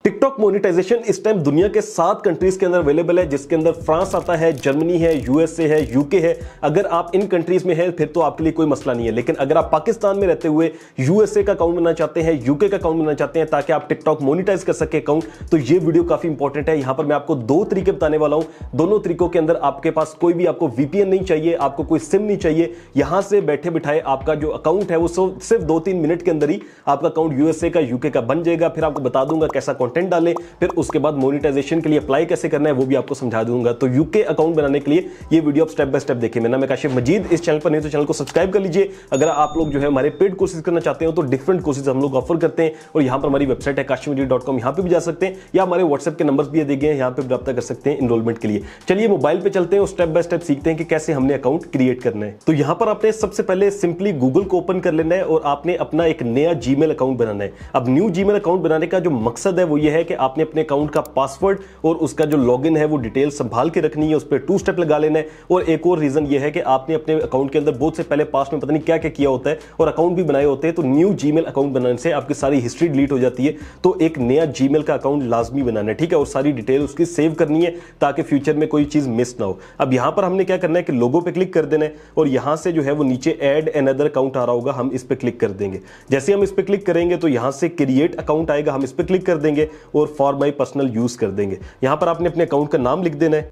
TikTok monetization इस time दुनिया के 7 कंट्रीज के अंदर अवेलेबल है, जिसके अंदर फ्रांस आता है, जर्मनी है, यूएसए है, यूके है। अगर आप इन कंट्रीज में है फिर तो आपके लिए कोई मसला नहीं है, लेकिन अगर आप पाकिस्तान में रहते हुए यूएसए का अकाउंट बनाना चाहते हैं, यूके का अकाउंट बनाना चाहते हैं ताकि आप टिकटॉक मोनेटाइज कर सके अकाउंट, तो ये वीडियो काफी इंपॉर्टेंट है। यहां पर मैं आपको 2 तरीके बताने वाला हूं। दोनों तरीकों के अंदर आपके पास कोई भी आपको वीपीएन नहीं चाहिए, आपको कोई सिम नहीं चाहिए। यहां से बैठे बिठाए आपका जो अकाउंट है वो सिर्फ 2-3 मिनट के अंदर ही आपका अकाउंट यूएसए का, यूके का बन जाएगा। फिर आपको बता दूंगा कैसा कंटेंट डालें, फिर उसके बाद मोनेटाइजेशन के लिए अप्लाई कैसे करना है वो भी आपको समझा दूंगा। तो यूके अकाउंट बनाने के लिए ये वीडियो आप स्टेप बाय स्टेप देखिए। मेरा नाम है काशिफ मजीद। इस चैनल पर नहीं तो चैनल को सब्सक्राइब कर लीजिए। अगर आप लोग जो है हमारे पेड कोर्सेज करना चाहते हो तो डिफरेंट कोर्सेज हम लोग ऑफर करते हैं, और यहां पर हमारी वेबसाइट है kashifmajid.com, यहां पे भी जा सकते हैं, या हमारे व्हाट्सएप के नंबर्स भी दिए गए हैं, यहां पे रब्ता कर सकते हैं एनरोलमेंट के लिए। चलिए मोबाइल पे चलते हैं और स्टेप बाय स्टेप सीखते हैं कि कैसे हमने अकाउंट क्रिएट करना है। तो यहां पर आपने सबसे पहले सिंपली गूगल को ओपन कर लेना है और आपने अपना एक नया जीमेल अकाउंट बनाना है। अब न्यू जीमेल अकाउंट बनाने का जो मकसद है वो ये है कि आपने अपने अकाउंट का पासवर्ड और उसका जो लॉगिन है वो डिटेल संभाल के रखनी है, उस पर 2 स्टेप लगा लेना है। और एक और रीजन ये है कि आपने अपने अकाउंट के अंदर बहुत से पहले पास्ट में पता नहीं क्या क्या किया होता है और अकाउंट भी बनाए होते हैं, तो न्यू जीमेल अकाउंट बनाने से आपकी सारी हिस्ट्री डिलीट हो जाती है। तो एक नया जीमेल का अकाउंट लाजमी बनाना है, ठीक है, और सारी डिटेल उसकी सेव करनी है ताकि फ्यूचर में कोई चीज मिस ना हो। अब यहां पर हमने क्या करना है कि लोगो पे क्लिक कर देना है, और यहां से जो है वो नीचे ऐड अनदर अकाउंट आ रहा होगा, हम इस पे क्लिक कर देंगे। जैसे हम इस पे क्लिक करेंगे तो यहां से क्रिएट अकाउंट आएगा, हम इस पे क्लिक कर देंगे और फॉर माई पर्सनल यूज कर देंगे। यहां पर आपने अपने अकाउंट का नाम लिख देना है।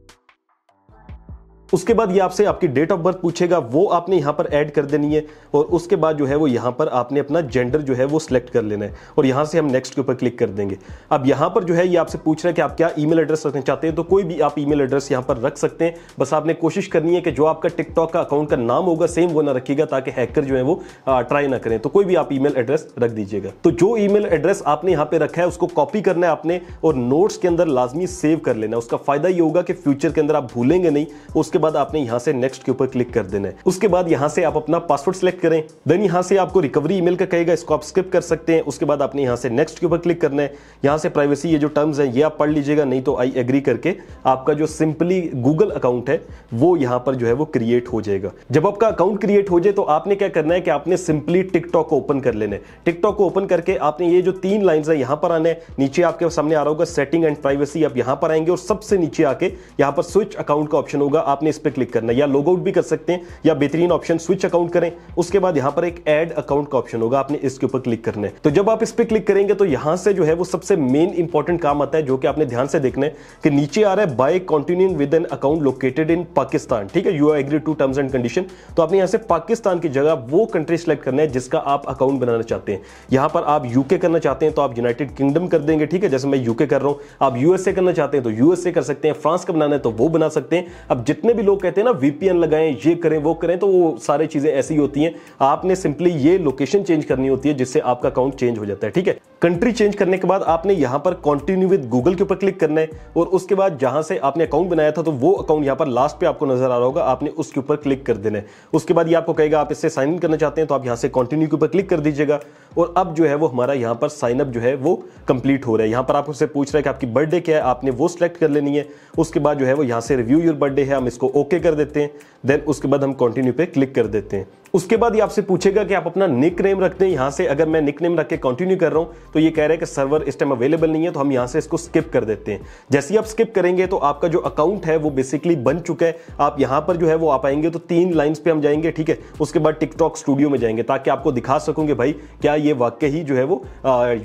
उसके बाद ये आपसे आपकी डेट ऑफ बर्थ पूछेगा, वो आपने यहां पर ऐड कर देनी है, और उसके बाद जो है वो यहां पर आपने अपना जेंडर जो है वो सिलेक्ट कर लेना है, और यहां से हम नेक्स्ट के ऊपर क्लिक कर देंगे। अब यहां पर जो है ये आपसे पूछ रहा है कि आप क्या ईमेल एड्रेस रखना चाहते हैं, तो कोई भी आप ईमेल एड्रेस यहां पर रख सकते हैं। बस आपने कोशिश करनी है कि जो आपका टिकटॉक का अकाउंट का नाम होगा सेम वो ना रखिएगा, ताकि हैकर जो है वो ट्राई ना करें। तो कोई भी आप ईमेल एड्रेस रख दीजिएगा। तो जो ईमेल एड्रेस आपने यहां पर रखा है उसको कॉपी करना है आपने, और नोट्स के अंदर लाजमी सेव कर लेना है। उसका फायदा ये होगा कि फ्यूचर के अंदर आप भूलेंगे नहीं। उसके बाद आपने यहां से नेक्स्ट के ऊपर क्लिक कर देना है। उसके बाद यहां से आप अपना पासवर्ड सिलेक्ट करें। देन यहां से आपको रिकवरी ईमेल का कहेगा, इसको आप स्किप कर सकते हैं। उसके बाद आपने यहां से नेक्स्ट के ऊपर क्लिक करना है। यहां से प्राइवेसी ये जो टर्म्स हैं ये आप पढ़ लीजिएगा, नहीं तो आई एग्री करके आपका जो सिंपली गूगल अकाउंट है वो यहां पर जो है वो क्रिएट हो जाएगा। जब आपका अकाउंट क्रिएट हो जाए तो आपने क्या करना है कि आपने सिंपली टिकटॉक को ओपन कर लेना है। टिकटॉक को ओपन करके आपने ये जो 3 लाइंस है यहां पर आना है। नीचे आपके सामने आ रहा होगा सेटिंग एंड प्राइवेसी, आप यहां पर आएंगे और सबसे नीचे आके यहां पर स्विच अकाउंट का ऑप्शन होगा, आपने इस पर क्लिक करना है, या लॉग आउट भी कर सकते हैं, या बेहतरीन ऑप्शन स्विच अकाउंट करें। उसके बाद यहां पर एक ऐड अकाउंट का ऑप्शन होगा, आपने इसके ऊपर क्लिक करना है। तो जब आप इस पे क्लिक करेंगे तो यहां से जो है वो सबसे मेन इंपॉर्टेंट काम आता है, जो कि आपने ध्यान से देखना है कि नीचे आ रहा है by continuing with an account located in Pakistan, ठीक है, you agree to terms and condition. तो आपने यहां से पाकिस्तान की जगह वो कंट्री सेलेक्ट करना है जिसका आप अकाउंट बनाना चाहते हैं। यहां पर आप यूके करना चाहते हैं तो आप यूनाइटेड किंगडम कर देंगे, ठीक है, जैसे मैं यूके कर रहा हूं। आप यूएसए करना चाहते हैं तो यूएसए कर सकते हैं, फ्रांस का बनाना है तो वो बना सकते हैं। अब जितने भी लोग कहते हैं ना वीपीएन लगाएं, ये करें वो करें, तो वो सारी चीजें ऐसी होती हैं। आपने सिंपली ये लोकेशन चेंज करनी होती है जिससे आपका अकाउंट चेंज हो जाता है, ठीक है। कंट्री चेंज करने के बाद आपने यहां पर कंटिन्यू विद गूगल के ऊपर क्लिक करना है, और उसके बाद जहां से आपने अकाउंट बनाया था तो वो अकाउंट यहां पर लास्ट पे आपको नजर आ रहा होगा, आपने उसके ऊपर क्लिक कर देना है। उसके बाद ये आपको कहेगा आप इससे साइन इन करना चाहते हैं तो आप यहां से कंटिन्यू के ऊपर क्लिक कर दीजिएगा, और अब जो है वो हमारा यहां पर साइन अप जो है वो कंप्लीट हो रहा है। यहां पर आपसे पूछ रहा है कि आपकी बर्थडे क्या है, आपने वो सिलेक्ट कर लेनी है। उसके बाद जो है वो यहां से रिव्यू योर बर्थडे है, हम इसको ओके कर देते हैं। देन उसके बाद हम कंटिन्यू पे क्लिक कर देते हैं। उसके बाद ये आपसे पूछेगा कि आप अपना निक नेम रख दें। यहां से अगर मैं निक नेम रख के कंटिन्यू कर रहा हूं तो ये कह रहा है कि सर्वर इस टाइम अवेलेबल नहीं है, तो हम यहां से इसको स्किप कर देते हैं। जैसे ही आप स्किप करेंगे तो आपका जो अकाउंट है वो बेसिकली बन चुका है। आप यहां पर जो है वो आप आएंगे तो 3 लाइंस पे हम जाएंगे, ठीक है। उसके बाद टिकटॉक स्टूडियो में जाएंगे ताकि आपको दिखा सकूंगे भाई क्या ये वाकई ही जो है वो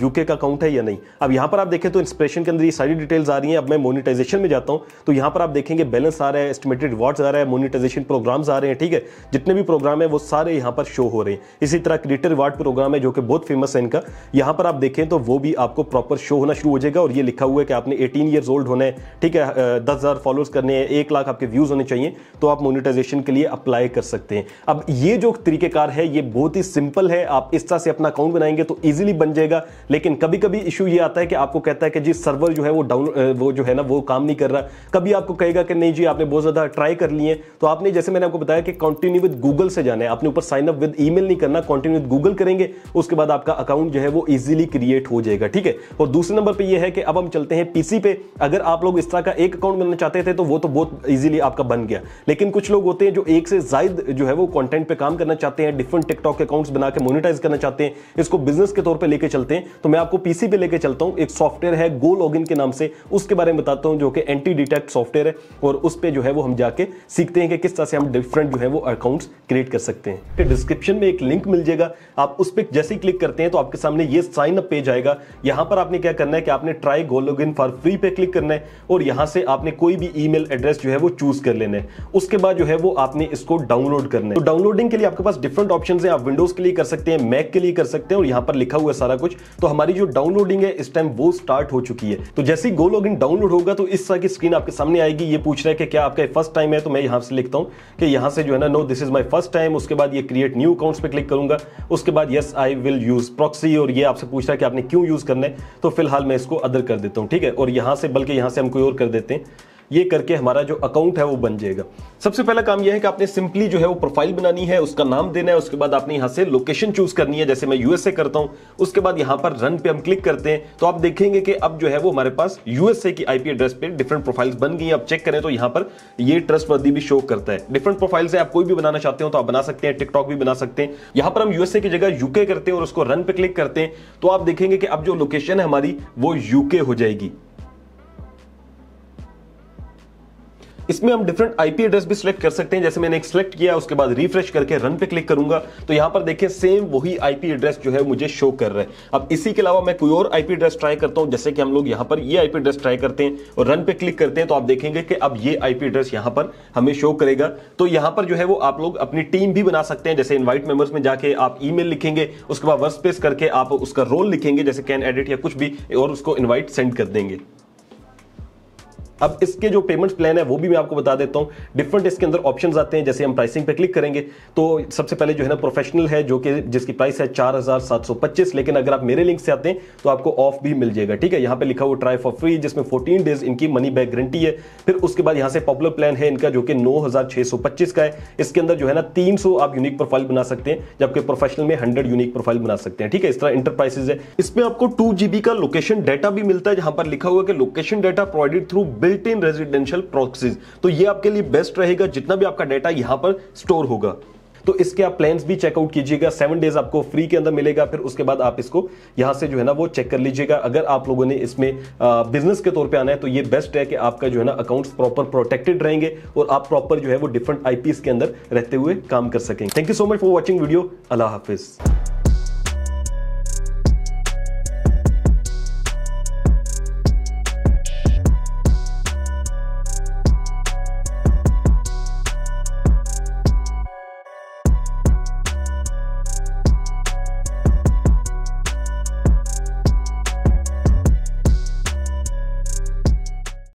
यूके का अकाउंट है या नहीं। अब यहां पर आप देखें तो इंस्पिरेशन के अंदर ये सारी डिटेल्स आ रही हैं। अब मैं मोनेटाइजेशन में जाता हूं तो यहां पर आप देखेंगे बैलेंस आ रहा है, एस्टिमेटेड रिवॉर्ड्स आ रहा है, मोनेटाइजेशन प्रोग्राम्स आ रहे हैं, ठीक है। जितने भी प्रोग्राम है वो सारे यहां पर शो हो रहे हैं। इसी तरह क्रिएटर रिवार्ड प्रोग्राम है जो कि बहुत फेमस है इनका, यहां पर आप देखें तो वो भी आपको प्रॉपर शो होना शुरू हो जाएगा, और ये लिखा हुआ है कि आपने 18 ईयर्स ओल्ड होना है, ठीक है, 10,000 फॉलोअर्स करने हैं, 1 लाख आपके व्यूज होने चाहिए, तो आप मोनेटाइजेशन के लिए अप्लाई कर सकते हैं। अब ये जो तरीकेकार है ये बहुत ही सिंपल है, आप इस तरह से अपना अकाउंट बनाएंगे तो इजीली बन जाएगा। लेकिन कभी कभी इशू ये आता है कि आपको कहता है कि जी सर्वर जो है वो जो है ना वो काम नहीं कर रहा। कभी आपको कहेगा कि नहीं जी आपने बहुत ज्यादा ट्राई कर लिए, तो आपने जैसे मैंने आपको बताया कि कंटिन्यू विद गूगल से जाना है, आपने अपने ऊपर साइन अप विद ईमेल नहीं करना, कंटिन्यू विद गूगल करेंगे, उसके बाद आपका अकाउंट जो है वो इजीली क्रिएट हो जाएगा। ठीक है, और दूसरे नंबर पे ये है कि अब हम चलते हैं पीसी पे। अगर आप लोग इस तरह का एक अकाउंट बनाना चाहते थे तो वो तो बहुत इजीली आपका बन गया, लेकिन कुछ लोग होते हैं जो एक से ज्यादा जो है वो कंटेंट पे काम करना चाहते हैं, डिफरेंट टिकटॉक अकाउंट्स बना के मोनेटाइज करना चाहते हैं, इसको बिजनेस के तौर पे लेके चलते हैं। तो मैं आपको पीसी पे लेके चलता हूं, एक सॉफ्टवेयर है गो लॉगिन के नाम से, उसके बारे में बताता हूं, जो कि एंटी डिटेक्ट सॉफ्टवेयर है, और उस पे जो है वो हम जाके सीखते हैं कि किस तरह से हम डिफरेंट जो है वो अकाउंट्स क्रिएट कर सकते हैं। डिस्क्रिप्शन में एक लिंक मिल जाएगा, आप उस पर जैसे ही क्लिक करते हैं तो आपके सामने ये साइन अप पेज आएगा। यहां पर आपने क्या करना है कि आपने try go login for free पे क्लिक करना है, और यहां से आपने कोई भी ईमेल एड्रेस जो है वो चूज कर लेना है। उसके बाद जो है वो आपने इसको डाउनलोड करना है। तो डाउनलोडिंग के लिए आपके पास डिफरेंट ऑप्शंस हैं, आप विंडोज के लिए कर सकते हैं, मैक के लिए कर सकते हैं, और यहां पर लिखा हुआ है सारा कुछ। तो हमारी जो डाउनलोडिंग है इस टाइम वो स्टार्ट हो चुकी है। तो जैसे ही गो लॉगिन डाउनलोड होगा तो इस तरह की स्क्रीन आपके सामने आएगी। ये पूछ रहा है कि क्या आपका फर्स्ट टाइम है, तो मैं यहां से लिखता हूं कि यहां से जो है ना, no this is my first time. उसके बाद ये क्रिएट न्यू अकाउंट्स पे क्लिक करूंगा, उसके बाद yes I will use proxy, और ये आपसे पूछ रहा है कि आपने क्यों यूज करना है, तो फिलहाल मैं इसको अदर कर देता हूं। ठीक है, और यहां से बल्कि यहां से हम कोई और कर देते हैं, ये करके हमारा जो अकाउंट है वो बन जाएगा। सबसे पहला काम यह है कि आपने सिंपली जो है वो प्रोफाइल बनानी है, उसका नाम देना है, उसके बाद आपने यहां से लोकेशन चूज करनी है, जैसे मैं यूएसए करता हूं। उसके बाद यहां पर रन पे हम क्लिक करते हैं तो आप देखेंगे कि अब जो है वो हमारे पास यूएसए की आईपी एड्रेस पे डिफरेंट प्रोफाइल्स बन गई। आप चेक करें तो यहां पर ये ट्रस्टवर्दी भी शो करता है। डिफरेंट प्रोफाइल्स है, आप कोई भी बनाना चाहते हो तो आप बना सकते हैं, टिकटॉक भी बना सकते हैं। यहां पर हम यूएसए की जगह यूके करते हैं और उसको रन पे क्लिक करते हैं तो आप देखेंगे कि अब जो लोकेशन है हमारी वो यूके हो जाएगी। इसमें हम डिफरेंट आईपी एड्रेस भी सिलेक्ट कर सकते हैं, जैसे मैंने एक सिलेक्ट किया, उसके बाद रिफ्रेश करके रन पे क्लिक करूंगा तो यहां पर देखिए सेम वही आईपी एड्रेस जो है मुझे शो कर रहा है। अब इसी के अलावा मैं कोई और आईपी एड्रेस ट्राई करता हूं, जैसे कि हम लोग यहां पर ये आईपी एड्रेस ट्राई करते हैं और रन पे क्लिक करते हैं तो आप देखेंगे कि अब ये आईपी एड्रेस यहां पर हमें शो करेगा। तो यहां पर जो है वो आप लोग अपनी टीम भी बना सकते हैं, जैसे इनवाइट मेंबर्स में जाके आप ईमेल लिखेंगे, उसके बाद वर्कस्पेस करके आप उसका रोल लिखेंगे, जैसे कैन एडिट या कुछ भी, और उसको इनवाइट सेंड कर देंगे। अब इसके जो पेमेंट प्लान है वो भी मैं आपको बता देता हूं। डिफरेंट इसके अंदर ऑप्शंस आते हैं, जैसे हम प्राइसिंग पे क्लिक करेंगे तो सबसे पहले जो है ना प्रोफेशनल है, जो कि जिसकी प्राइस है 4725, लेकिन अगर आप मेरे लिंक से आते हैं तो आपको ऑफ भी मिल जाएगा। ठीक है, यहां पे लिखा हुआ ट्राई फॉर फ्री, जिसमें 14 डेज इनकी मनी बैक गारंटी है। फिर उसके बाद यहां से पॉपुलर प्लान है इनका, जो कि 9625 का है। इसके अंदर जो है ना 300 आप यूनिक प्रोफाइल बना सकते हैं, जबकि प्रोफेशनल में 100 यूनिक प्रोफाइल बना सकते हैं। ठीक है, इस तरह इंटरप्राइजेज है। इसमें आपको 2 GB का लोकेशन डाटा भी मिलता है, जहां पर लिखा हुआ है कि location data provided through built in residential proxies. तो ये आपके लिए बेस्ट रहेगा, जितना भी आपका डाटा यहां पर स्टोर होगा। तो इसके आप प्लान्स भी चेकआउट कीजिएगा। 7 डेज आपको फ्री के अंदर मिलेगा, फिर उसके बाद आप इसको यहां से जो है ना वो चेक कर लीजिएगा। अगर आप लोगों ने इसमें बिजनेस के तौर पे आना है तो ये बेस्ट है कि आपका जो है ना अकाउंट्स प्रॉपर प्रोटेक्टेड रहेंगे और आप प्रॉपर जो है वो डिफरेंट आईपीएस के अंदर रहते हुए काम कर सकेंगे। Thank you so much for watching video. Allah Hafiz.